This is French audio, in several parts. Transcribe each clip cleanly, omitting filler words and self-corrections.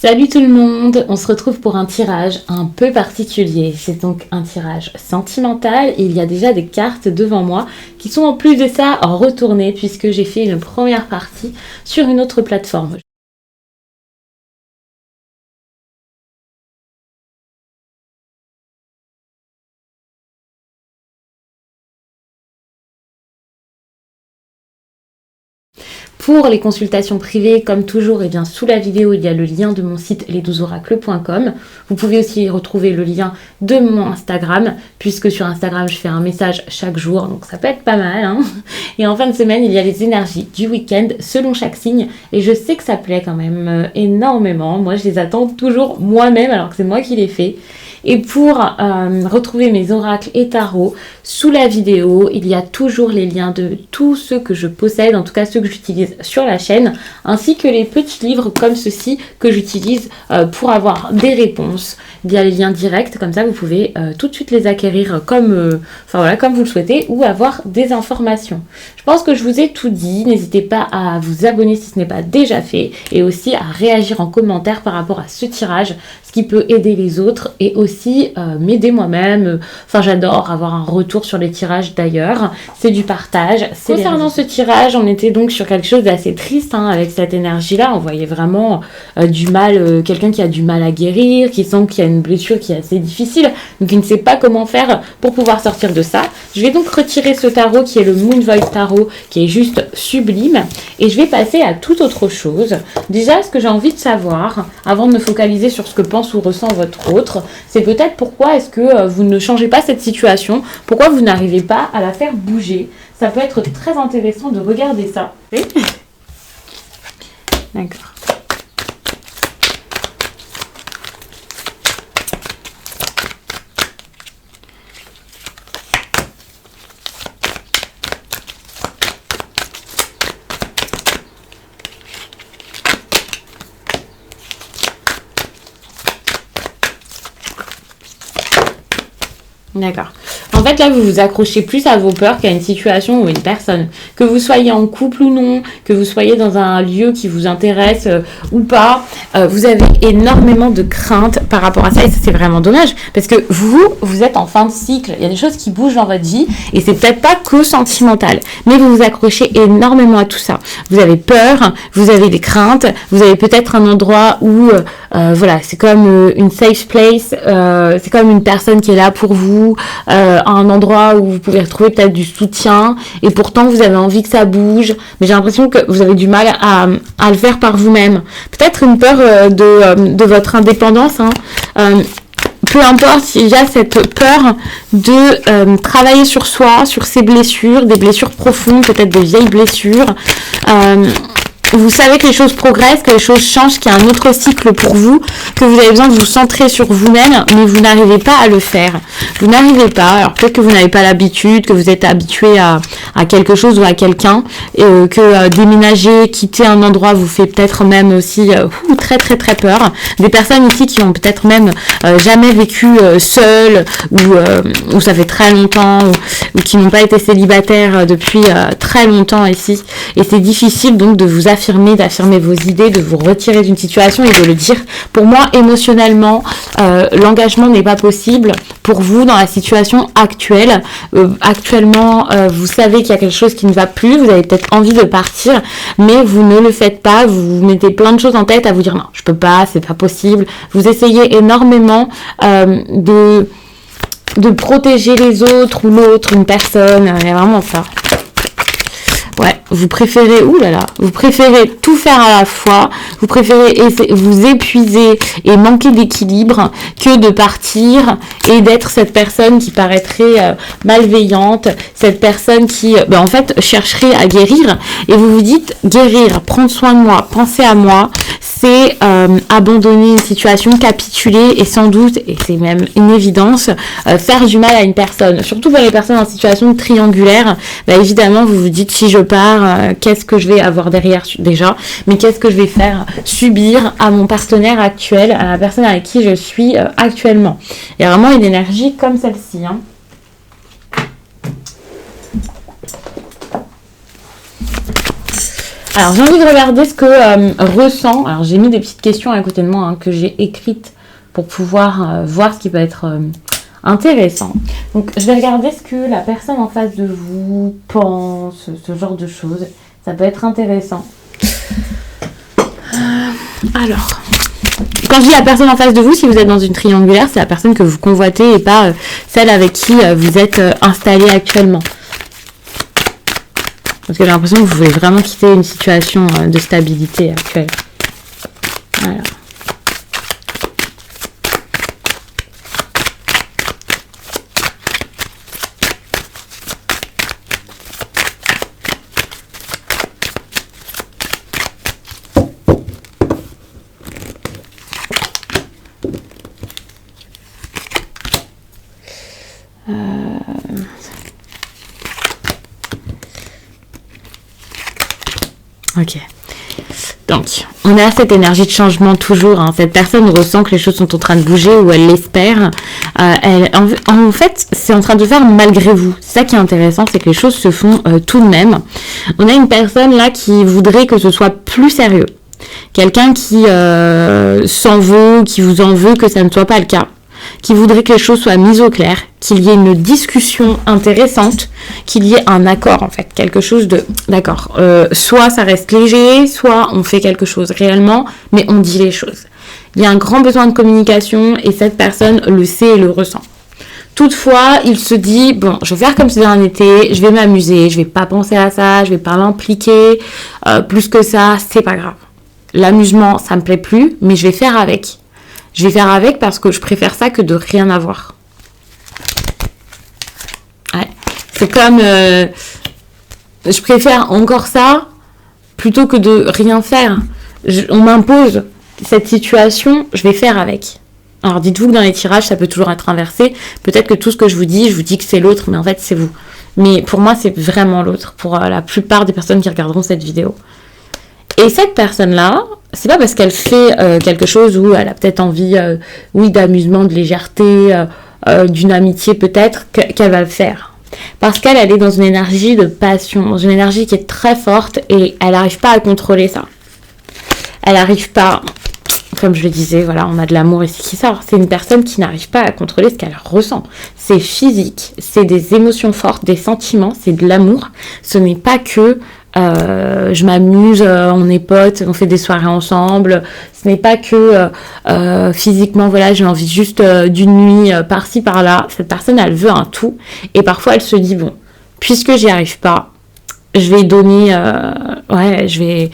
Salut tout le monde, on se retrouve pour un tirage un peu particulier. C'est donc un tirage sentimental et il y a déjà des cartes devant moi qui sont en plus de ça retournées puisque j'ai fait une première partie sur une autre plateforme. Pour les consultations privées, comme toujours, et bien sous la vidéo, il y a le lien de mon site les12oracles.com. Vous pouvez aussi retrouver le lien de mon Instagram, puisque sur Instagram, je fais un message chaque jour, donc ça peut être pas mal. Hein. Et en fin de semaine, il y a les énergies du week-end selon chaque signe, et je sais que ça plaît quand même énormément. Moi, je les attends toujours moi-même, alors que c'est moi qui les fais. Et pour retrouver mes oracles et tarots, sous la vidéo, il y a toujours les liens de tous ceux que je possède, en tout cas ceux que j'utilise sur la chaîne, ainsi que les petits livres comme ceci que j'utilise pour avoir des réponses. Il y a les liens directs, comme ça vous pouvez tout de suite les acquérir comme vous le souhaitez ou avoir des informations. Je pense que je vous ai tout dit, n'hésitez pas à vous abonner si ce n'est pas déjà fait et aussi à réagir en commentaire par rapport à ce tirage, ce qui peut aider les autres et aussi m'aider moi-même. J'adore avoir un retour sur les tirages d'ailleurs, c'est du partage. Concernant ce tirage, on était donc sur quelque chose d'assez triste avec cette énergie-là. On voyait vraiment du mal, quelqu'un qui a du mal à guérir, qui sent qu'il y a une blessure qui est assez difficile, donc il ne sait pas comment faire pour pouvoir sortir de ça. Je vais donc retirer ce tarot qui est le Moon Voice Tarot, qui est juste sublime, et je vais passer à toute autre chose. Déjà, ce que j'ai envie de savoir, avant de me focaliser sur ce que pense ou ressent votre autre, c'est peut-être pourquoi est-ce que vous ne changez pas cette situation, pourquoi vous n'arrivez pas à la faire bouger. Ça peut être très intéressant de regarder ça. D'accord. D'accord. En fait, là, vous vous accrochez plus à vos peurs qu'à une situation ou une personne. Que vous soyez en couple ou non, que vous soyez dans un lieu qui vous intéresse ou pas, vous avez énormément de craintes par rapport à ça. Et ça, c'est vraiment dommage. Parce que vous êtes en fin de cycle. Il y a des choses qui bougent dans votre vie. Et c'est peut-être pas que sentimental. Mais vous vous accrochez énormément à tout ça. Vous avez peur, vous avez des craintes. Vous avez peut-être un endroit où, c'est comme une safe place. C'est comme une personne qui est là pour vous. Un endroit où vous pouvez retrouver peut-être du soutien et pourtant vous avez envie que ça bouge, mais j'ai l'impression que vous avez du mal à le faire par vous-même. Peut-être une peur de votre indépendance, peu importe, il y a cette peur de travailler sur soi, sur ses blessures, des blessures profondes, peut-être des vieilles blessures. Vous savez que les choses progressent, que les choses changent, qu'il y a un autre cycle pour vous, que vous avez besoin de vous centrer sur vous-même, mais vous n'arrivez pas à le faire. Vous n'arrivez pas, alors peut-être que vous n'avez pas l'habitude, que vous êtes habitué à quelque chose ou à quelqu'un, et que déménager, quitter un endroit vous fait peut-être même aussi très très très peur. Des personnes ici qui ont peut-être même jamais vécu seules, ou ça fait très longtemps, ou qui n'ont pas été célibataires depuis très longtemps ici, et c'est difficile donc de vous d'affirmer vos idées, de vous retirer d'une situation et de le dire. Pour moi, émotionnellement, l'engagement n'est pas possible pour vous dans la situation actuelle. Actuellement, vous savez qu'il y a quelque chose qui ne va plus, vous avez peut-être envie de partir, mais vous ne le faites pas, vous mettez plein de choses en tête à vous dire non, je peux pas, c'est pas possible. Vous essayez énormément de protéger les autres ou l'autre, une personne, il y a vraiment ça. Ouais, vous préférez, vous préférez tout faire à la fois, vous préférez vous épuiser et manquer d'équilibre que de partir et d'être cette personne qui paraîtrait malveillante, cette personne qui, en fait, chercherait à guérir. Et vous vous dites, guérir, prendre soin de moi, penser à moi, c'est abandonner une situation, capituler et sans doute, et c'est même une évidence, faire du mal à une personne. Surtout pour les personnes en situation triangulaire, évidemment, vous vous dites, si je pars, qu'est-ce que je vais avoir derrière déjà, mais qu'est-ce que je vais faire subir à mon partenaire actuel, à la personne avec qui je suis actuellement. Il y a vraiment une énergie comme celle-ci. Alors, j'ai envie de regarder ce que ressent. Alors, j'ai mis des petites questions à côté de moi hein, que j'ai écrites pour pouvoir voir ce qui peut être intéressant. Donc, je vais regarder ce que la personne en face de vous pense, ce genre de choses. Ça peut être intéressant. Alors, quand je dis la personne en face de vous, si vous êtes dans une triangulaire, c'est la personne que vous convoitez et pas celle avec qui vous êtes installé actuellement. Parce que j'ai l'impression que vous voulez vraiment quitter une situation de stabilité actuelle. Voilà. Ok. Donc, on a cette énergie de changement toujours. Hein. Cette personne ressent que les choses sont en train de bouger ou elle l'espère. En fait, c'est en train de faire malgré vous. C'est ça qui est intéressant, c'est que les choses se font tout de même. On a une personne là qui voudrait que ce soit plus sérieux. Quelqu'un qui s'en veut, qui vous en veut que ça ne soit pas le cas. Qui voudrait que les choses soient mises au clair, qu'il y ait une discussion intéressante, qu'il y ait un accord en fait, quelque chose de d'accord. Soit ça reste léger, soit on fait quelque chose réellement, mais on dit les choses. Il y a un grand besoin de communication et cette personne le sait et le ressent. Toutefois, il se dit bon, je vais faire comme si c'était un été, je vais m'amuser, je vais pas penser à ça, je vais pas m'impliquer, plus que ça, c'est pas grave. L'amusement, ça me plaît plus, mais je vais faire avec. Je vais faire avec parce que je préfère ça que de rien avoir. Ouais. C'est comme... je préfère encore ça plutôt que de rien faire. On m'impose cette situation, je vais faire avec. Alors dites-vous que dans les tirages, ça peut toujours être inversé. Peut-être que tout ce que je vous dis que c'est l'autre, mais en fait c'est vous. Mais pour moi, c'est vraiment l'autre. Pour la plupart des personnes qui regarderont cette vidéo. Et cette personne-là, c'est pas parce qu'elle fait quelque chose où elle a peut-être envie, oui, d'amusement, de légèreté, d'une amitié peut-être, qu'elle va le faire. Parce qu'elle est dans une énergie de passion, dans une énergie qui est très forte et elle n'arrive pas à contrôler ça. Elle n'arrive pas, comme je le disais, voilà, on a de l'amour ici qui sort. C'est une personne qui n'arrive pas à contrôler ce qu'elle ressent. C'est physique, c'est des émotions fortes, des sentiments, c'est de l'amour. Ce n'est pas que... je m'amuse, on est potes, on fait des soirées ensemble. Ce n'est pas que physiquement, voilà, j'ai envie juste d'une nuit par-ci, par-là. Cette personne, elle veut un tout. Et parfois, elle se dit, bon, puisque j'y arrive pas, je vais donner... je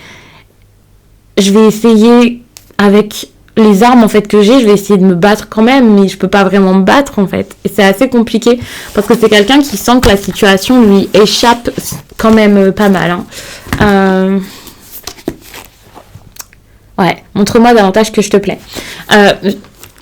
vais essayer avec les armes en fait que j'ai, je vais essayer de me battre quand même, mais je peux pas vraiment me battre en fait. Et c'est assez compliqué parce que c'est quelqu'un qui sent que la situation lui échappe quand même pas mal. Hein. Ouais, montre-moi davantage que je te plais.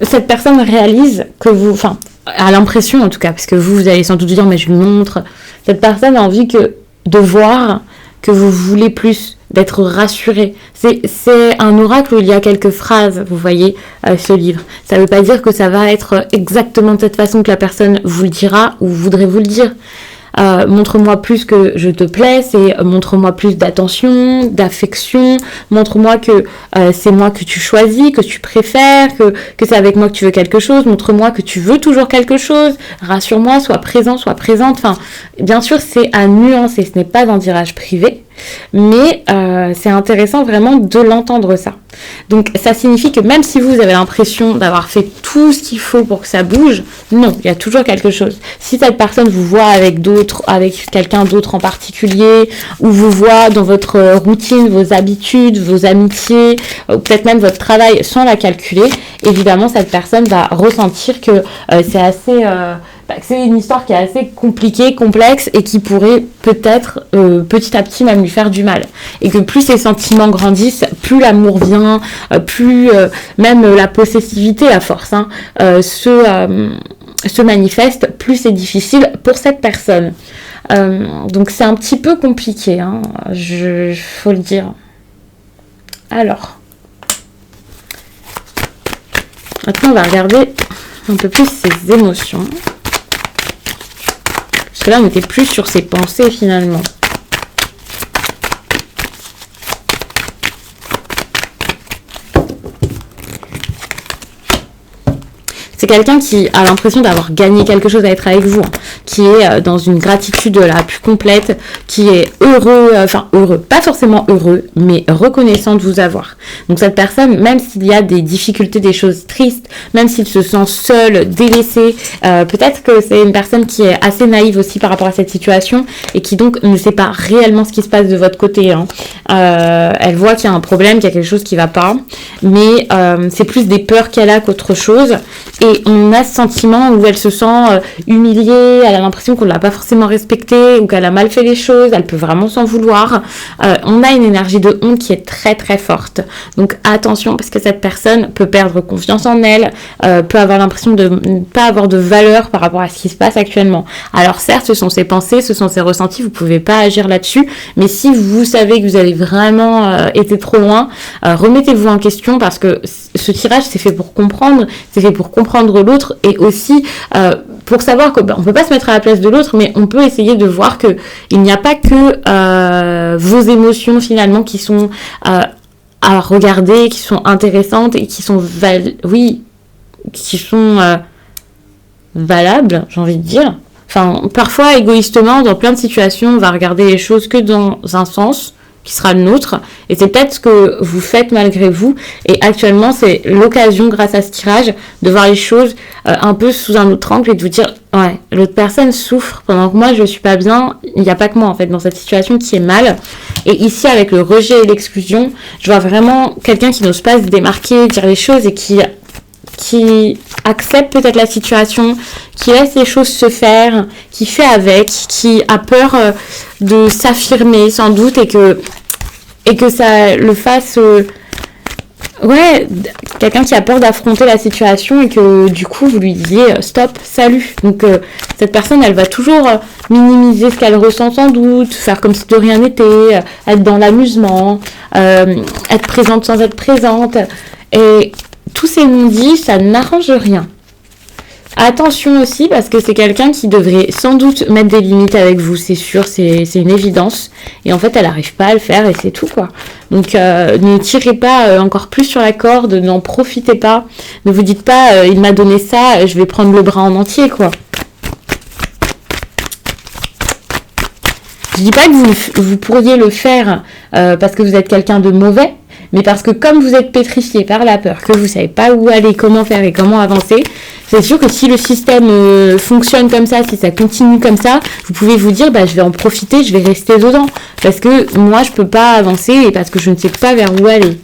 Cette personne réalise que vous, enfin, a l'impression en tout cas, parce que vous allez sans doute dire, mais je lui montre. Cette personne a envie de voir que vous voulez plus, d'être rassuré. C'est un oracle où il y a quelques phrases, vous voyez, ce livre. Ça ne veut pas dire que ça va être exactement de cette façon que la personne vous le dira ou voudrait vous le dire. Montre-moi plus que je te plais, c'est montre-moi plus d'attention, d'affection, montre-moi que c'est moi que tu choisis, que tu préfères, que c'est avec moi que tu veux quelque chose, montre-moi que tu veux toujours quelque chose, rassure-moi, sois présent, sois présente. Enfin, bien sûr, c'est à nuancer, ce n'est pas un tirage privé, mais c'est intéressant vraiment de l'entendre ça. Donc ça signifie que même si vous avez l'impression d'avoir fait tout ce qu'il faut pour que ça bouge, non, il y a toujours quelque chose. Si cette personne vous voit avec d'autres, avec quelqu'un d'autre en particulier, ou vous voit dans votre routine, vos habitudes, vos amitiés, ou peut-être même votre travail sans la calculer, évidemment cette personne va ressentir que c'est assez... c'est une histoire qui est assez compliquée, complexe et qui pourrait peut-être petit à petit même lui faire du mal. Et que plus ces sentiments grandissent, plus l'amour vient, plus même la possessivité à force se manifeste, plus c'est difficile pour cette personne. Donc c'est un petit peu compliqué, hein, faut le dire. Alors, maintenant on va regarder un peu plus ses émotions. Parce que là, on n'était plus sur ses pensées, finalement. quelqu'un qui a l'impression d'avoir gagné quelque chose à être avec vous, hein, qui est dans une gratitude la plus complète, qui est heureux, pas forcément heureux, mais reconnaissant de vous avoir. Donc cette personne, même s'il y a des difficultés, des choses tristes, même s'il se sent seul, délaissé, peut-être que c'est une personne qui est assez naïve aussi par rapport à cette situation et qui donc ne sait pas réellement ce qui se passe de votre côté. Hein. Elle voit qu'il y a un problème, qu'il y a quelque chose qui va pas, mais c'est plus des peurs qu'elle a qu'autre chose. Et on a ce sentiment où elle se sent humiliée, elle a l'impression qu'on ne l'a pas forcément respectée ou qu'elle a mal fait les choses, elle peut vraiment s'en vouloir. On a une énergie de honte qui est très très forte. Donc attention, parce que cette personne peut perdre confiance en elle, peut avoir l'impression de ne pas avoir de valeur par rapport à ce qui se passe actuellement. Alors certes, ce sont ses pensées, ce sont ses ressentis, vous ne pouvez pas agir là-dessus, mais si vous savez que vous avez vraiment été trop loin, remettez-vous en question, parce que ce tirage c'est fait pour comprendre, c'est fait pour comprendre l'autre, et aussi pour savoir que on peut pas se mettre à la place de l'autre, mais on peut essayer de voir que il n'y a pas que vos émotions finalement qui sont à regarder, qui sont intéressantes et qui sont valables, j'ai envie de dire. Enfin, parfois égoïstement, dans plein de situations, on va regarder les choses que dans un sens qui sera le nôtre, et c'est peut-être ce que vous faites malgré vous, et actuellement c'est l'occasion, grâce à ce tirage, de voir les choses un peu sous un autre angle et de vous dire ouais, l'autre personne souffre pendant que moi je suis pas bien, il n'y a pas que moi en fait dans cette situation qui est mal. Et ici avec le rejet et l'exclusion, je vois vraiment quelqu'un qui n'ose pas se démarquer, dire les choses, et qui accepte peut-être la situation, qui laisse les choses se faire, qui fait avec, qui a peur de s'affirmer sans doute, et que ça le fasse... quelqu'un qui a peur d'affronter la situation, et que du coup vous lui disiez stop, salut. Donc cette personne, elle va toujours minimiser ce qu'elle ressent sans doute, faire comme si de rien n'était, être dans l'amusement, être présente sans être présente, et tous ces non-dits, ça n'arrange rien. Attention aussi, parce que c'est quelqu'un qui devrait sans doute mettre des limites avec vous, c'est sûr, c'est une évidence. Et en fait, elle n'arrive pas à le faire, et c'est tout, quoi. Donc, ne tirez pas encore plus sur la corde, n'en profitez pas. Ne vous dites pas, il m'a donné ça, je vais prendre le bras en entier, quoi. Je dis pas que vous pourriez le faire parce que vous êtes quelqu'un de mauvais, mais parce que comme vous êtes pétrifié par la peur, que vous savez pas où aller, comment faire et comment avancer, c'est sûr que si le système fonctionne comme ça, si ça continue comme ça, vous pouvez vous dire je vais en profiter, je vais rester dedans, parce que moi je peux pas avancer et parce que je ne sais pas vers où aller.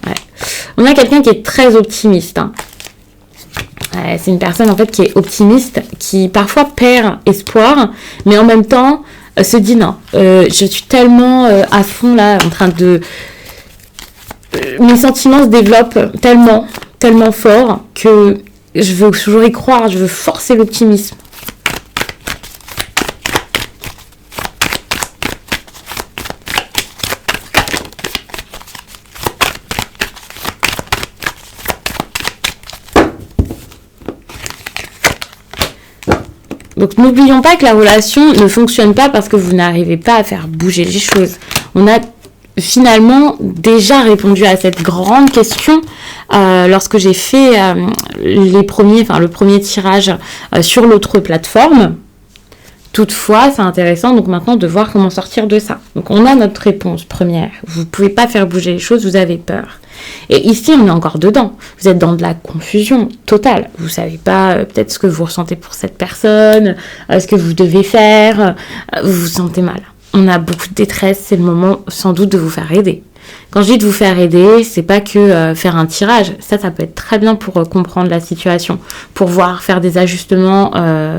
Ouais. On a quelqu'un qui est très optimiste, hein. C'est une personne en fait qui est optimiste, qui parfois perd espoir, mais en même temps se dit non, je suis tellement à fond là, en train de... mes sentiments se développent tellement fort que je veux toujours y croire, je veux forcer l'optimisme. Donc n'oublions pas que la relation ne fonctionne pas parce que vous n'arrivez pas à faire bouger les choses. On a finalement déjà répondu à cette grande question lorsque j'ai fait le premier tirage sur l'autre plateforme. Toutefois, c'est intéressant donc maintenant de voir comment sortir de ça. Donc on a notre réponse première. Vous ne pouvez pas faire bouger les choses, vous avez peur. Et ici, on est encore dedans. Vous êtes dans de la confusion totale. Vous ne savez pas peut-être ce que vous ressentez pour cette personne, ce que vous devez faire. Vous vous sentez mal. On a beaucoup de détresse. C'est le moment sans doute de vous faire aider. Quand je dis de vous faire aider, c'est pas que faire un tirage. Ça peut être très bien pour comprendre la situation, pour voir faire des ajustements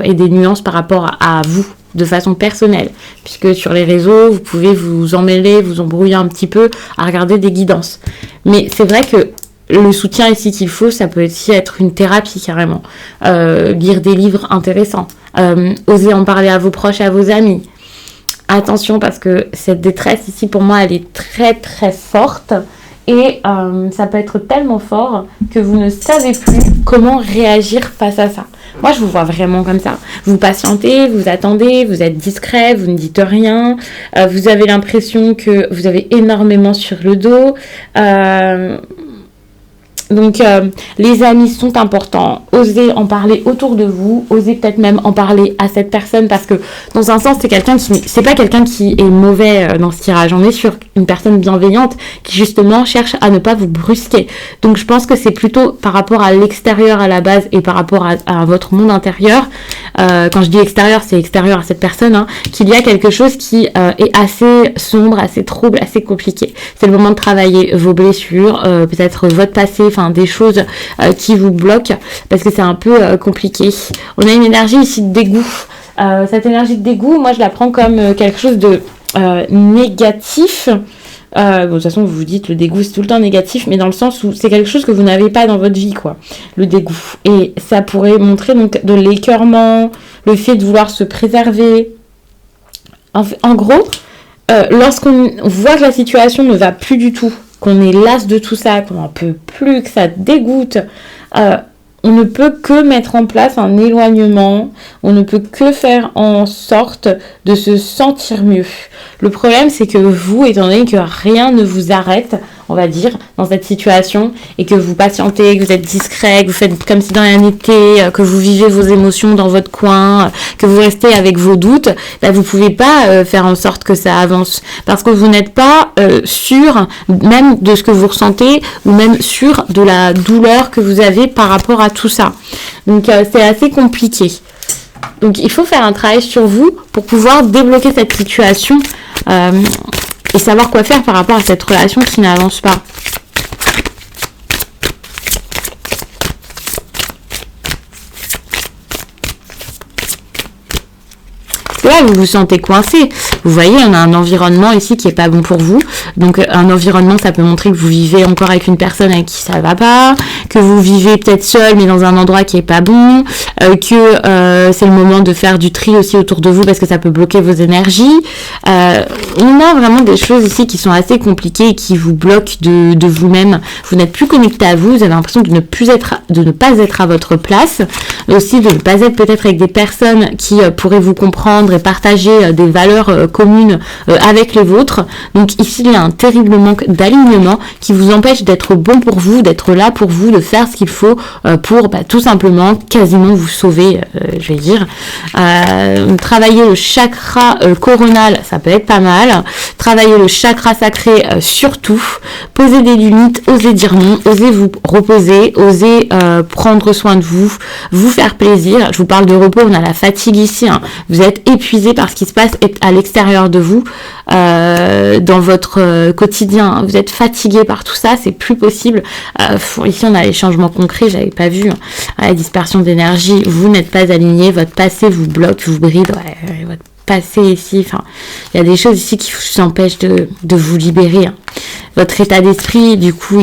et des nuances par rapport à vous, de façon personnelle. Puisque sur les réseaux, vous pouvez vous emmêler, vous embrouiller un petit peu à regarder des guidances. Mais c'est vrai que le soutien ici qu'il faut, ça peut aussi être une thérapie carrément. Lire des livres intéressants. Oser en parler à vos proches, à vos amis. Attention, parce que cette détresse ici, pour moi, elle est très très forte. Et ça peut être tellement fort que vous ne savez plus comment réagir face à ça. Moi, je vous vois vraiment comme ça. Vous patientez, vous attendez, vous êtes discret, vous ne dites rien. Vous avez l'impression que vous avez énormément sur le dos. Donc, les amis sont importants. Osez en parler autour de vous. Osez peut-être même en parler à cette personne parce que, dans un sens, c'est pas quelqu'un qui est mauvais dans ce tirage. On est sur une personne bienveillante qui, justement, cherche à ne pas vous brusquer. Donc, je pense que c'est plutôt par rapport à l'extérieur à la base et par rapport à votre monde intérieur. Quand je dis extérieur, c'est extérieur à cette personne, hein, qu'il y a quelque chose qui est assez sombre, assez trouble, assez compliqué. C'est le moment de travailler vos blessures, peut-être votre passé, enfin des choses qui vous bloquent parce que c'est un peu compliqué. On a une énergie ici de dégoût. Cette énergie de dégoût, moi je la prends comme quelque chose de négatif. Bon, de toute façon, vous vous dites le dégoût c'est tout le temps négatif, mais dans le sens où c'est quelque chose que vous n'avez pas dans votre vie, quoi. Le dégoût. Et ça pourrait montrer donc de l'écœurement, le fait de vouloir se préserver. En gros, lorsqu'on voit que la situation ne va plus du tout, qu'on est las de tout ça, qu'on n'en peut plus, que ça dégoûte, on ne peut que mettre en place un éloignement, on ne peut que faire en sorte de se sentir mieux. Le problème, c'est que vous, étant donné que rien ne vous arrête, on va dire, dans cette situation, et que vous patientez, que vous êtes discret, que vous faites comme si dans rien n'était, que vous vivez vos émotions dans votre coin, que vous restez avec vos doutes, là, vous pouvez pas faire en sorte que ça avance. Parce que vous n'êtes pas sûr, même de ce que vous ressentez, ou même sûr de la douleur que vous avez par rapport à tout ça. Donc, c'est assez compliqué. Donc, il faut faire un travail sur vous pour pouvoir débloquer cette situation et savoir quoi faire par rapport à cette relation qui n'avance pas. Là, vous vous sentez coincé. Vous voyez, on a un environnement ici qui est pas bon pour vous. Donc, un environnement, ça peut montrer que vous vivez encore avec une personne avec qui ça va pas, que vous vivez peut-être seul, mais dans un endroit qui est pas bon, que c'est le moment de faire du tri aussi autour de vous parce que ça peut bloquer vos énergies. On a vraiment des choses ici qui sont assez compliquées et qui vous bloquent de vous-même. Vous n'êtes plus connecté à vous. Vous avez l'impression de ne pas être à votre place. Aussi, de ne pas être peut-être avec des personnes qui pourraient vous comprendre et partager des valeurs communes avec les vôtres. Donc ici, il y a un terrible manque d'alignement qui vous empêche d'être bon pour vous, d'être là pour vous, de faire ce qu'il faut pour tout simplement quasiment vous sauver, je vais dire. Travailler le chakra coronal, ça peut être pas mal. Travailler le chakra sacré surtout. Poser des limites, oser dire non, oser vous reposer, oser prendre soin de vous, vous faire plaisir. Je vous parle de repos, on a la fatigue ici, hein. Vous êtes épuisé par ce qui se passe à l'extérieur de vous, dans votre quotidien, hein. Vous êtes fatigué par tout ça, c'est plus possible. Ici on a les changements concrets, j'avais pas vu, hein. La dispersion d'énergie, vous n'êtes pas aligné, votre passé vous bloque, vous bride, votre passé ici, enfin, il y a des choses ici qui vous empêchent de vous libérer, hein. Votre état d'esprit, du coup,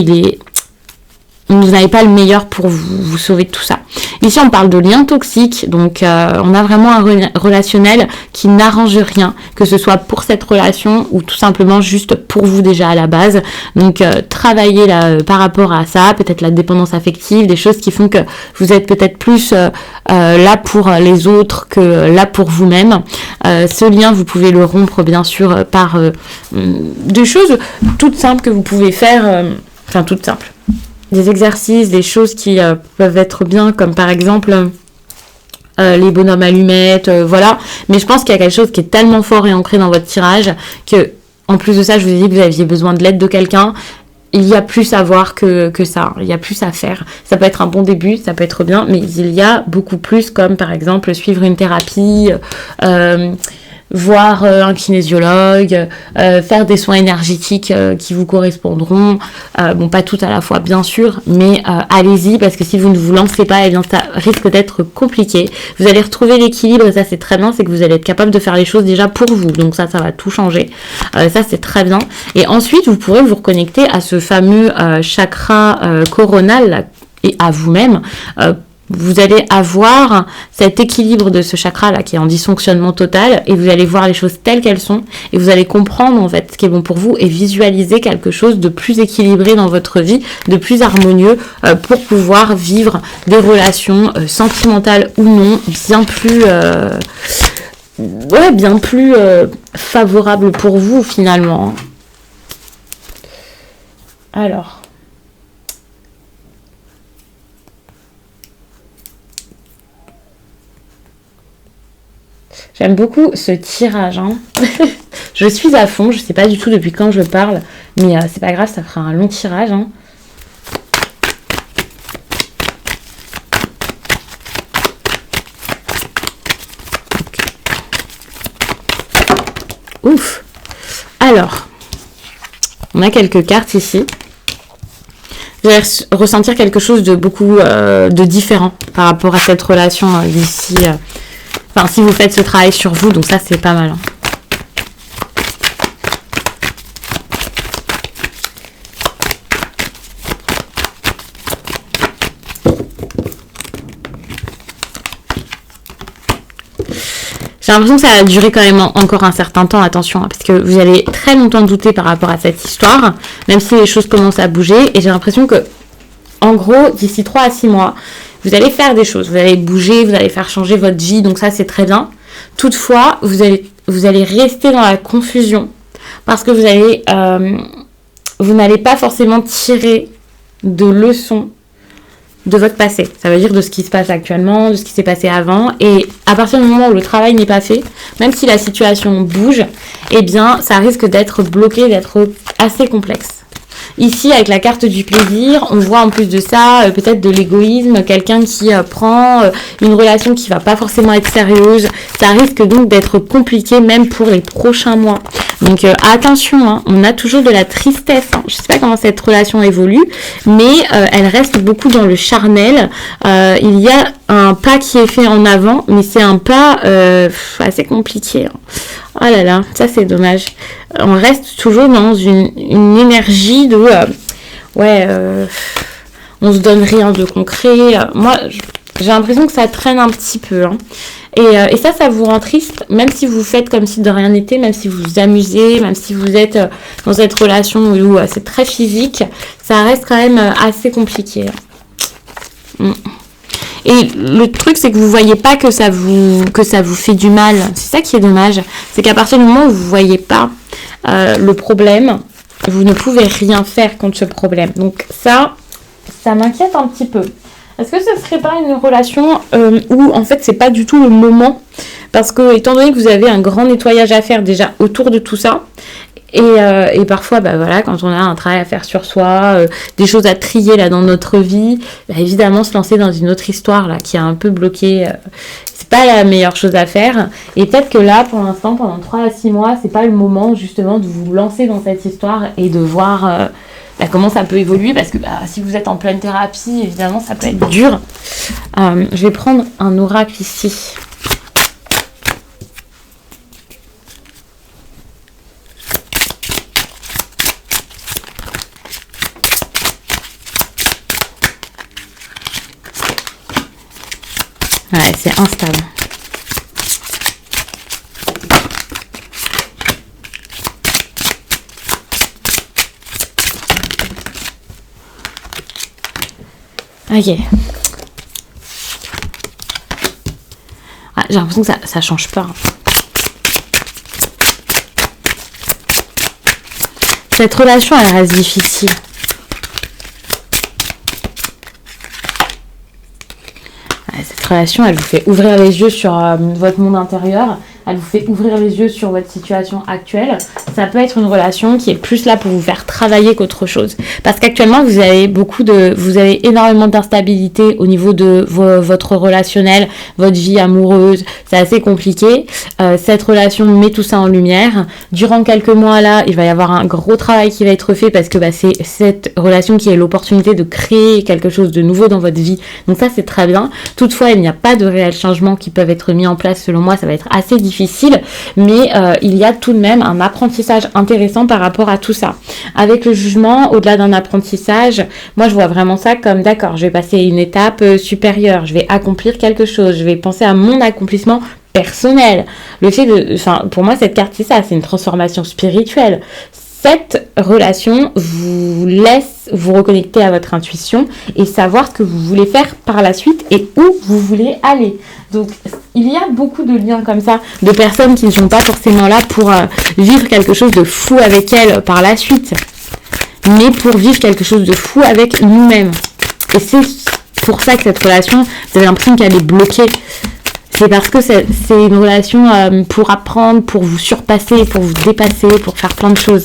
vous n'avez pas le meilleur pour vous sauver de tout ça. Ici, on parle de liens toxiques, donc on a vraiment un relationnel qui n'arrange rien, que ce soit pour cette relation ou tout simplement juste pour vous déjà à la base. Donc, travailler là, par rapport à ça, peut-être la dépendance affective, des choses qui font que vous êtes peut-être plus là pour les autres que là pour vous-même. Ce lien, vous pouvez le rompre bien sûr par des choses toutes simples que vous pouvez faire, toutes simples. Des exercices, des choses qui peuvent être bien, comme par exemple les bonhommes allumettes, voilà. Mais je pense qu'il y a quelque chose qui est tellement fort et ancré dans votre tirage que, en plus de ça, je vous ai dit que vous aviez besoin de l'aide de quelqu'un. Il y a plus à voir que ça, il y a plus à faire. Ça peut être un bon début, ça peut être bien, mais il y a beaucoup plus, comme par exemple suivre une thérapie, voir un kinésiologue, faire des soins énergétiques qui vous correspondront. Bon, pas tout à la fois, bien sûr, mais allez-y, parce que si vous ne vous lancez pas, eh bien, ça risque d'être compliqué. Vous allez retrouver l'équilibre, et ça, c'est très bien, c'est que vous allez être capable de faire les choses déjà pour vous. Donc ça va tout changer. Ça, c'est très bien. Et ensuite, vous pourrez vous reconnecter à ce fameux chakra coronal, là, et à vous-même, vous allez avoir cet équilibre de ce chakra-là qui est en dysfonctionnement total et vous allez voir les choses telles qu'elles sont et vous allez comprendre en fait ce qui est bon pour vous et visualiser quelque chose de plus équilibré dans votre vie, de plus harmonieux pour pouvoir vivre des relations sentimentales ou non bien plus favorables pour vous finalement. Alors, J'aime beaucoup ce tirage. Hein. Je suis à fond. Je sais pas du tout depuis quand je parle. Mais c'est pas grave, ça fera un long tirage. Hein. Ouf. Alors, on a quelques cartes ici. Vous allez ressentir quelque chose de beaucoup de différent par rapport à cette relation d'ici. Enfin, si vous faites ce travail sur vous, donc ça, c'est pas mal. Hein. J'ai l'impression que ça va durer quand même encore un certain temps, attention, hein, parce que vous allez très longtemps douter par rapport à cette histoire, même si les choses commencent à bouger, et j'ai l'impression que, en gros, d'ici 3 à 6 mois, vous allez faire des choses, vous allez bouger, vous allez faire changer votre vie, donc ça c'est très bien. Toutefois, vous allez rester dans la confusion, parce que vous n'allez pas forcément tirer de leçons de votre passé. Ça veut dire de ce qui se passe actuellement, de ce qui s'est passé avant. Et à partir du moment où le travail n'est pas fait, même si la situation bouge, eh bien, ça risque d'être bloqué, d'être assez complexe. Ici, avec la carte du plaisir, on voit en plus de ça, peut-être de l'égoïsme, quelqu'un qui prend une relation qui va pas forcément être sérieuse. Ça risque donc d'être compliqué même pour les prochains mois. Donc attention, hein, on a toujours de la tristesse. Hein. Je sais pas comment cette relation évolue, mais elle reste beaucoup dans le charnel. Il y a un pas qui est fait en avant, mais c'est un pas assez compliqué. Hein. Oh là là, ça c'est dommage. On reste toujours dans une énergie de on se donne rien de concret. Moi, j'ai l'impression que ça traîne un petit peu. Hein. Et ça vous rend triste, même si vous faites comme si de rien n'était, même si vous vous amusez, même si vous êtes dans cette relation où c'est très physique, ça reste quand même assez compliqué. Et le truc, c'est que vous voyez pas que ça vous fait du mal. C'est ça qui est dommage. C'est qu'à partir du moment où vous voyez pas le problème, vous ne pouvez rien faire contre ce problème. Donc ça m'inquiète un petit peu. Est-ce que ce serait pas une relation où en fait c'est pas du tout le moment, parce que étant donné que vous avez un grand nettoyage à faire déjà autour de tout ça, et parfois quand on a un travail à faire sur soi, des choses à trier là dans notre vie, évidemment se lancer dans une autre histoire là qui est un peu bloquée, c'est pas la meilleure chose à faire. Et peut-être que là pour l'instant pendant 3 à 6 mois c'est pas le moment justement de vous lancer dans cette histoire et de voir comment ça peut évoluer, parce que si vous êtes en pleine thérapie, évidemment ça peut être dur. Je vais prendre un oracle ici. Ouais, c'est instable. Ok. Ah, j'ai l'impression que ça change pas. Cette relation, elle reste difficile. Cette relation, elle vous fait ouvrir les yeux sur votre monde intérieur. Elle vous fait ouvrir les yeux sur votre situation actuelle. Ça peut être une relation qui est plus là pour vous faire travailler qu'autre chose. Parce qu'actuellement, vous avez énormément d'instabilité au niveau de votre relationnel, votre vie amoureuse. C'est assez compliqué. Cette relation met tout ça en lumière. Durant quelques mois là, il va y avoir un gros travail qui va être fait, parce que c'est cette relation qui est l'opportunité de créer quelque chose de nouveau dans votre vie. Donc ça, c'est très bien. Toutefois, il n'y a pas de réels changements qui peuvent être mis en place. Selon moi, ça va être assez difficile, mais il y a tout de même un apprentissage intéressant par rapport à tout ça. Avec le jugement, au-delà d'un apprentissage, moi je vois vraiment ça comme d'accord, je vais passer à une étape supérieure, je vais accomplir quelque chose, je vais penser à mon accomplissement personnel. Pour moi cette carte c'est ça, c'est une transformation spirituelle. Cette relation vous laisse vous reconnecter à votre intuition et savoir ce que vous voulez faire par la suite et où vous voulez aller. Donc, il y a beaucoup de liens comme ça, de personnes qui ne sont pas forcément là pour vivre quelque chose de fou avec elles par la suite, mais pour vivre quelque chose de fou avec nous-mêmes. Et c'est pour ça que cette relation, vous avez l'impression qu'elle est bloquée. c'est parce que c'est une relation pour apprendre, pour vous surpasser, pour vous dépasser, pour faire plein de choses.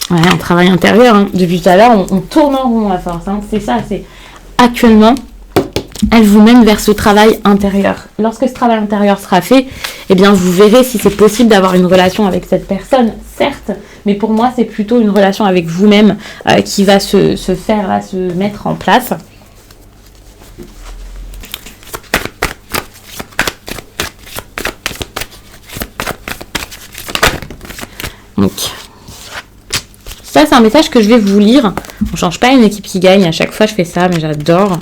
Ouais, un travail intérieur. Hein. Depuis tout à l'heure, on tourne en rond à force. Hein. C'est ça, c'est actuellement, elle vous mène vers ce travail intérieur. Lorsque ce travail intérieur sera fait, eh bien, vous verrez si c'est possible d'avoir une relation avec cette personne, certes, mais pour moi, c'est plutôt une relation avec vous-même qui va se faire, là, se mettre en place. Donc, ça, c'est un message que je vais vous lire. On ne change pas une équipe qui gagne. À chaque fois, je fais ça, mais j'adore.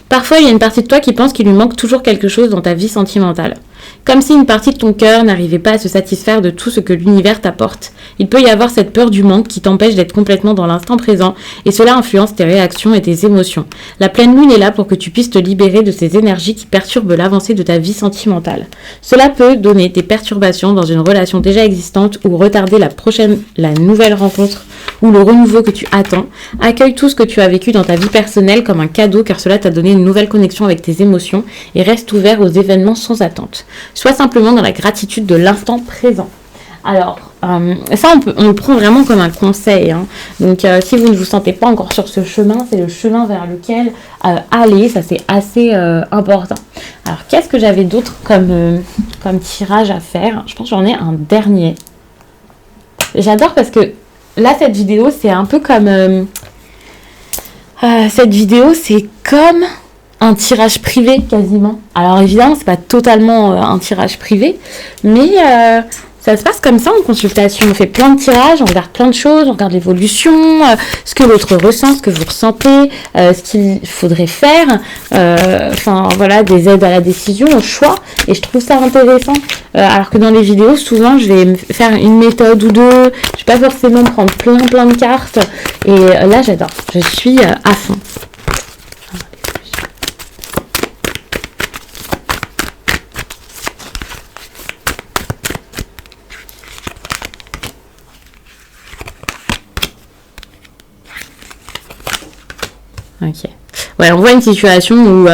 Parfois, il y a une partie de toi qui pense qu'il lui manque toujours quelque chose dans ta vie sentimentale. Comme si une partie de ton cœur n'arrivait pas à se satisfaire de tout ce que l'univers t'apporte. Il peut y avoir cette peur du manque qui t'empêche d'être complètement dans l'instant présent et cela influence tes réactions et tes émotions. La pleine lune est là pour que tu puisses te libérer de ces énergies qui perturbent l'avancée de ta vie sentimentale. Cela peut donner des perturbations dans une relation déjà existante ou retarder la nouvelle rencontre ou le renouveau que tu attends. Accueille tout ce que tu as vécu dans ta vie personnelle comme un cadeau car cela t'a donné une nouvelle connexion avec tes émotions et reste ouvert aux événements sans attente. Sois simplement dans la gratitude de l'instant présent. Alors, ça, on le prend vraiment comme un conseil. Hein. Donc, si vous ne vous sentez pas encore sur ce chemin, c'est le chemin vers lequel aller. Ça, c'est assez important. Alors, qu'est-ce que j'avais d'autre comme tirage à faire? Je pense que j'en ai un dernier. J'adore parce que là, cette vidéo, c'est un peu comme... cette vidéo, c'est comme un tirage privé quasiment. Alors évidemment, c'est pas totalement un tirage privé, mais ça se passe comme ça en consultation. On fait plein de tirages, on regarde plein de choses, on regarde l'évolution, ce que l'autre ressent, ce que vous ressentez, ce qu'il faudrait faire. Enfin voilà, des aides à la décision, au choix. Et je trouve ça intéressant. Alors que dans les vidéos, souvent, je vais faire une méthode ou deux. Je vais pas forcément prendre plein de cartes. Et là, j'adore. Je suis à fond. Ok. Ouais, on voit une situation où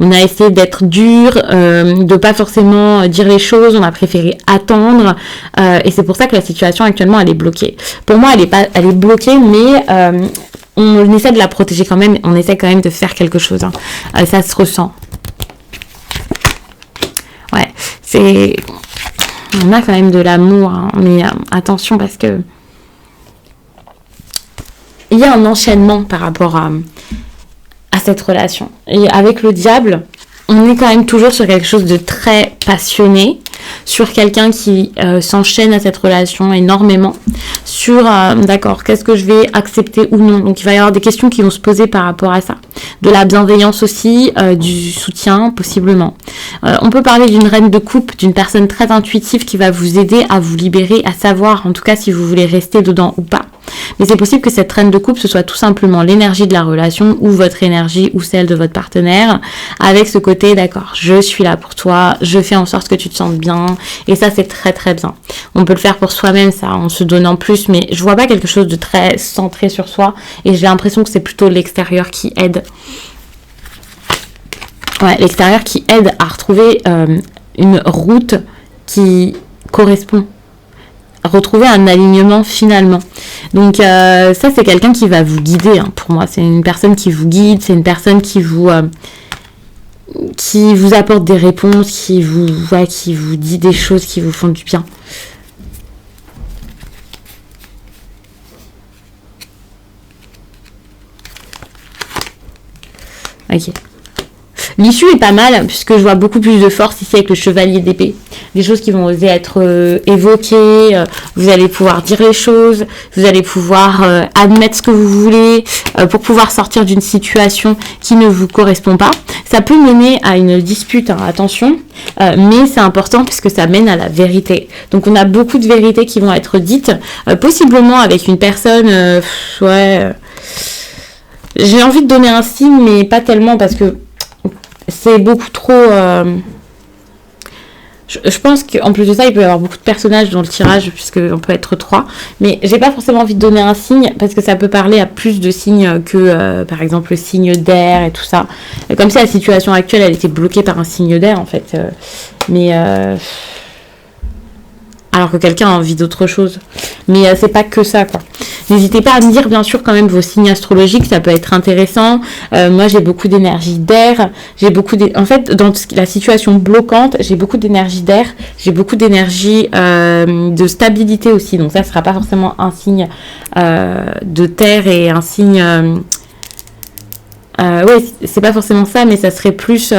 on a essayé d'être dur, de pas forcément dire les choses, on a préféré attendre, et c'est pour ça que la situation actuellement elle est bloquée. Pour moi, elle est bloquée, mais on essaie de la protéger quand même, on essaie quand même de faire quelque chose. Hein. Ça se ressent. Ouais, on a quand même de l'amour, hein, mais attention parce que il y a un enchaînement par rapport à cette relation. Et avec le diable, on est quand même toujours sur quelque chose de très passionné, sur quelqu'un qui s'enchaîne à cette relation énormément, sur, d'accord, qu'est-ce que je vais accepter ou non. Donc il va y avoir des questions qui vont se poser par rapport à ça. De la bienveillance aussi, du soutien, possiblement. On peut parler d'une reine de coupe, d'une personne très intuitive qui va vous aider à vous libérer, à savoir, en tout cas, si vous voulez rester dedans ou pas. Mais c'est possible que cette reine de coupe, ce soit tout simplement l'énergie de la relation ou votre énergie ou celle de votre partenaire avec ce côté, d'accord, je suis là pour toi, je fais en sorte que tu te sentes bien et ça, c'est très très bien. On peut le faire pour soi-même, ça, en se donnant plus, mais je vois pas quelque chose de très centré sur soi et j'ai l'impression que c'est plutôt l'extérieur qui aide. Ouais, l'extérieur qui aide à retrouver une route qui correspond. Retrouver un alignement finalement. Donc ça, c'est quelqu'un qui va vous guider, hein, pour moi. C'est une personne qui vous guide, c'est une personne qui vous apporte des réponses, qui vous dit des choses qui vous font du bien. Ok. L'issue est pas mal, puisque je vois beaucoup plus de force ici avec le chevalier d'épée. Des choses qui vont oser être évoquées, vous allez pouvoir dire les choses, vous allez pouvoir admettre ce que vous voulez, pour pouvoir sortir d'une situation qui ne vous correspond pas. Ça peut mener à une dispute, hein, attention, mais c'est important puisque ça mène à la vérité. Donc on a beaucoup de vérités qui vont être dites, possiblement avec une personne, j'ai envie de donner un signe, mais pas tellement parce que c'est beaucoup trop... Je pense qu'en plus de ça, il peut y avoir beaucoup de personnages dans le tirage, puisqu'on peut être 3. Mais j'ai pas forcément envie de donner un signe, parce que ça peut parler à plus de signes que, par exemple, le signe d'air et tout ça. Comme si la situation actuelle, elle était bloquée par un signe d'air, en fait. Alors que quelqu'un a envie d'autre chose. Mais c'est pas que ça, quoi. N'hésitez pas à me dire, bien sûr, quand même, vos signes astrologiques, ça peut être intéressant. Moi, j'ai beaucoup d'énergie d'air. En fait, dans la situation bloquante, j'ai beaucoup d'énergie d'air. J'ai beaucoup d'énergie de stabilité aussi. Donc ça, ce sera pas forcément un signe de terre et un signe... ouais, c'est pas forcément ça, mais ça serait plus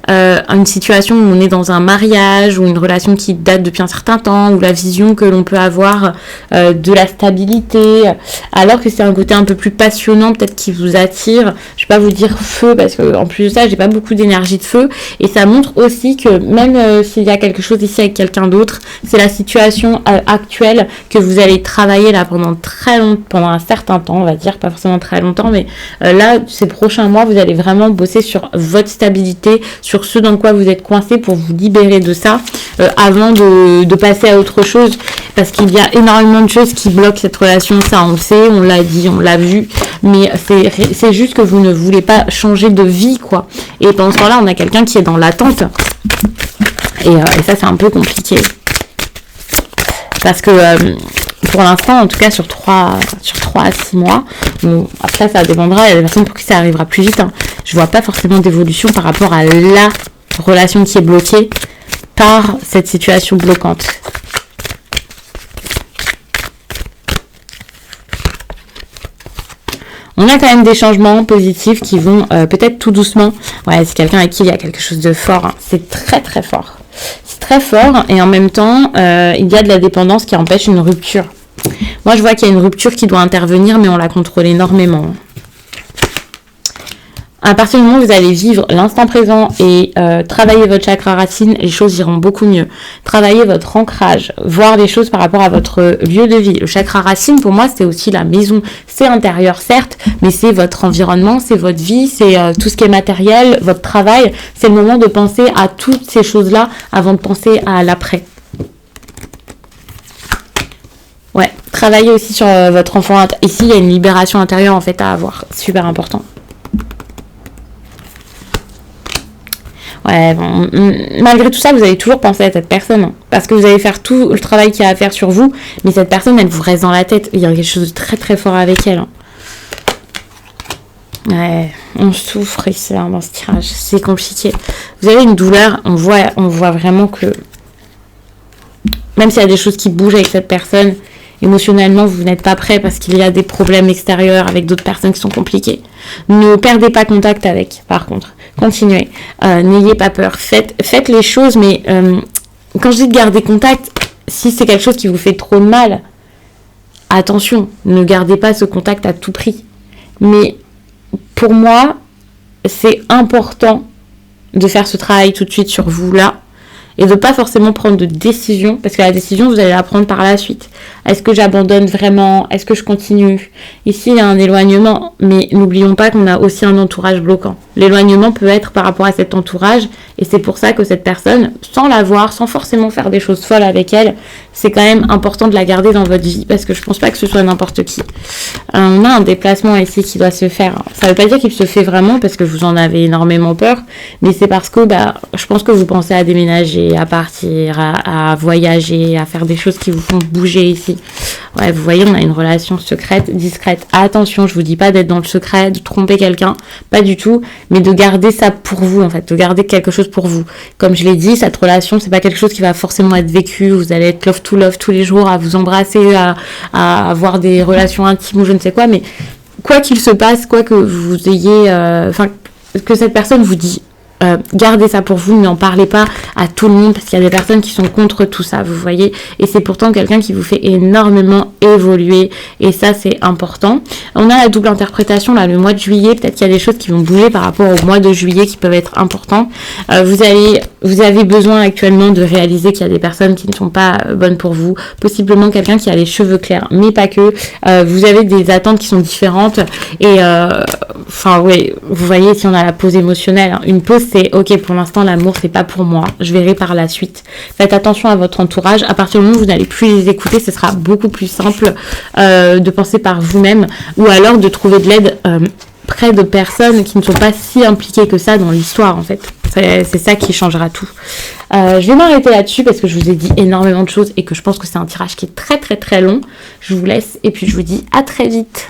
une situation où on est dans un mariage ou une relation qui date depuis un certain temps, ou la vision que l'on peut avoir de la stabilité, alors que c'est un côté un peu plus passionnant peut-être qui vous attire. Je vais pas vous dire feu, parce que en plus de ça, j'ai pas beaucoup d'énergie de feu, et ça montre aussi que même s'il y a quelque chose ici avec quelqu'un d'autre, c'est la situation actuelle que vous allez travailler là pendant pendant un certain temps, on va dire, pas forcément très longtemps, mais là, ces prochains mois, vous allez vraiment bosser sur votre stabilité, sur ce dans quoi vous êtes coincé, pour vous libérer de ça avant de passer à autre chose, parce qu'il y a énormément de choses qui bloquent cette relation. Ça, on le sait, on l'a dit, on l'a vu, mais c'est juste que vous ne voulez pas changer de vie, quoi. Et pendant ce temps-là, on a quelqu'un qui est dans l'attente, et ça, c'est un peu compliqué, parce que pour l'instant, en tout cas sur 3 à 6 mois, bon, après ça dépendra, il y a des personnes pour qui ça arrivera plus vite, hein. Je vois pas forcément d'évolution par rapport à la relation qui est bloquée par cette situation bloquante. On a quand même des changements positifs qui vont peut-être tout doucement. Ouais, c'est quelqu'un avec qui il y a quelque chose de fort, hein. C'est très très fort. C'est très fort, et en même temps, il y a de la dépendance qui empêche une rupture. Moi, je vois qu'il y a une rupture qui doit intervenir, mais on la contrôle énormément. À partir du moment où vous allez vivre l'instant présent et travailler votre chakra racine, les choses iront beaucoup mieux. Travailler votre ancrage, voir les choses par rapport à votre lieu de vie. Le chakra racine, pour moi, c'est aussi la maison. C'est intérieur, certes, mais c'est votre environnement, c'est votre vie, c'est tout ce qui est matériel, votre travail. C'est le moment de penser à toutes ces choses-là avant de penser à l'après. Ouais, travailler aussi sur votre enfant. Ici, il y a une libération intérieure en fait à avoir. Super important. Ouais, bon, malgré tout ça, vous allez toujours penser à cette personne, hein, parce que vous allez faire tout le travail qu'il y a à faire sur vous, mais cette personne, elle vous reste dans la tête. Il y a quelque chose de très très fort avec elle, hein. Ouais, on souffre ici, hein, dans ce tirage, c'est compliqué. Vous avez une douleur, on voit vraiment que même s'il y a des choses qui bougent avec cette personne, émotionnellement, vous n'êtes pas prêt parce qu'il y a des problèmes extérieurs avec d'autres personnes qui sont compliquées. Ne perdez pas contact avec, par contre. Continuez. N'ayez pas peur. Faites les choses, mais quand je dis de garder contact, si c'est quelque chose qui vous fait trop de mal, attention, ne gardez pas ce contact à tout prix. Mais pour moi, c'est important de faire ce travail tout de suite sur vous là, et de ne pas forcément prendre de décision, parce que la décision, vous allez la prendre par la suite. Est-ce que j'abandonne vraiment? Est-ce que je continue? Ici, il y a un éloignement, mais n'oublions pas qu'on a aussi un entourage bloquant. L'éloignement peut être par rapport à cet entourage, et c'est pour ça que cette personne, sans la voir, sans forcément faire des choses folles avec elle, c'est quand même important de la garder dans votre vie, parce que je pense pas que ce soit n'importe qui. On a un déplacement ici qui doit se faire. Ça veut pas dire qu'il se fait vraiment, parce que vous en avez énormément peur, mais c'est parce que je pense que vous pensez à déménager, à partir, à voyager, à faire des choses qui vous font bouger ici. Ouais, vous voyez, on a une relation secrète, discrète. Attention, je vous dis pas d'être dans le secret, de tromper quelqu'un, pas du tout, mais de garder ça pour vous, en fait, de garder quelque chose pour vous. Comme je l'ai dit, cette relation, c'est pas quelque chose qui va forcément être vécu. Vous allez être love to love tous les jours, à vous embrasser, à avoir des relations intimes ou je ne sais quoi, mais quoi qu'il se passe, quoi que vous ayez, que cette personne vous dit, gardez ça pour vous, n'en parlez pas à tout le monde, parce qu'il y a des personnes qui sont contre tout ça, vous voyez, et c'est pourtant quelqu'un qui vous fait énormément évoluer, et ça c'est important. On a la double interprétation là, le mois de juillet, peut-être qu'il y a des choses qui vont bouger par rapport au mois de juillet qui peuvent être importants. Vous avez besoin actuellement de réaliser qu'il y a des personnes qui ne sont pas bonnes pour vous, possiblement quelqu'un qui a les cheveux clairs, mais pas que. Vous avez des attentes qui sont différentes, et vous voyez, si on a la pause émotionnelle, hein, une pause c'est ok, pour l'instant l'amour c'est pas pour moi, je verrai par la suite. Faites attention à votre entourage, à partir du moment où vous n'allez plus les écouter, ce sera beaucoup plus simple de penser par vous-même, ou alors de trouver de l'aide près de personnes qui ne sont pas si impliquées que ça dans l'histoire en fait. C'est ça qui changera tout. Je vais m'arrêter là-dessus parce que je vous ai dit énormément de choses et que je pense que c'est un tirage qui est très très très long. Je vous laisse et puis je vous dis à très vite.